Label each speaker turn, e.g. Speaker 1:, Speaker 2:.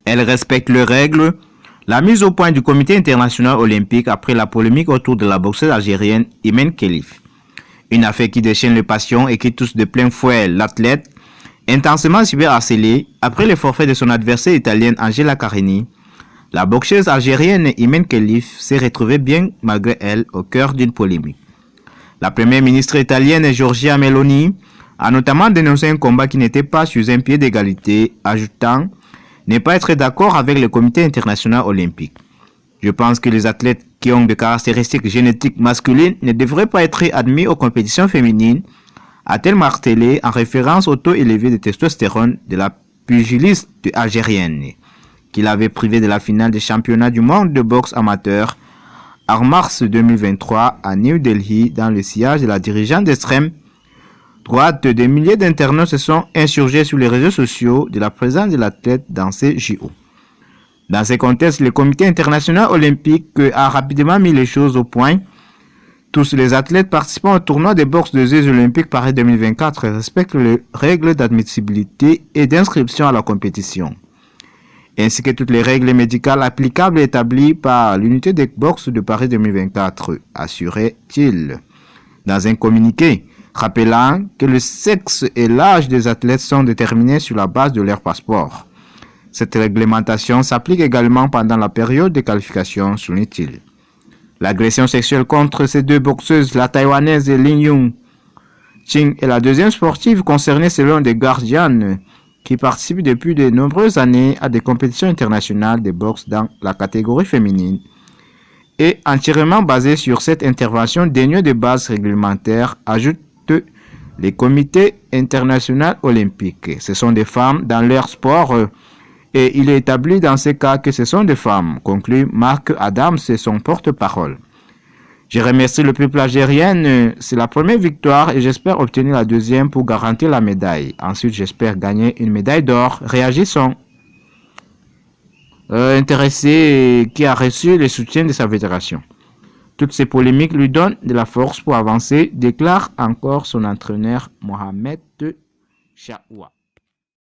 Speaker 1: Elle respecte les règles. La mise au point du Comité international olympique après la polémique autour de la boxeuse algérienne Imen Khelif. Une affaire qui déchaîne les passions et qui touche de plein fouet l'athlète, intensément cyberharcelée après le forfait de son adversaire italienne Angela Carini. La boxeuse algérienne Imen Khelif s'est retrouvée bien malgré elle au cœur d'une polémique. La première ministre italienne Giorgia Meloni a notamment dénoncé un combat qui n'était pas sur un pied d'égalité, ajoutant ne pas être d'accord avec le Comité international olympique. Je pense que les athlètes qui ont des caractéristiques génétiques masculines ne devraient pas être admis aux compétitions féminines, a-t-elle martelé en référence au taux élevé de testostérone de la pugiliste algérienne, qui l'avait privée de la finale des championnats du monde de boxe amateur en mars 2023 à New Delhi dans le sillage de la dirigeante d'extrême droite. Des milliers d'internautes se sont insurgés sur les réseaux sociaux de la présence de l'athlète dans ces JO. Dans ce contexte, le Comité international olympique a rapidement mis les choses au point. Tous les athlètes participant au tournoi de boxe des Jeux olympiques Paris 2024 respectent les règles d'admissibilité et d'inscription à la compétition, ainsi que toutes les règles médicales applicables établies par l'unité de boxe de Paris 2024, assurait-il dans un communiqué, rappelant que le sexe et l'âge des athlètes sont déterminés sur la base de leur passeport. Cette réglementation s'applique également pendant la période de qualification, souligne-t-il. L'agression sexuelle contre ces deux boxeuses, la taïwanaise Lin Yung Ching est la deuxième sportive concernée selon The Guardian, qui participe depuis de nombreuses années à des compétitions internationales de boxe dans la catégorie féminine, et entièrement basée sur cette intervention dénuée de base réglementaire, ajoute le Comité international olympique. Ce sont des femmes dans leur sport et il est établi dans ces cas que ce sont des femmes, conclut Marc Adams et son porte-parole. Je remercie le peuple algérien, c'est la première victoire et j'espère obtenir la deuxième pour garantir la médaille. Ensuite, j'espère gagner une médaille d'or. Réagissons. Intéressé qui a reçu le soutien de sa fédération. Toutes ces polémiques lui donnent de la force pour avancer, déclare encore son entraîneur Mohamed Chaoua.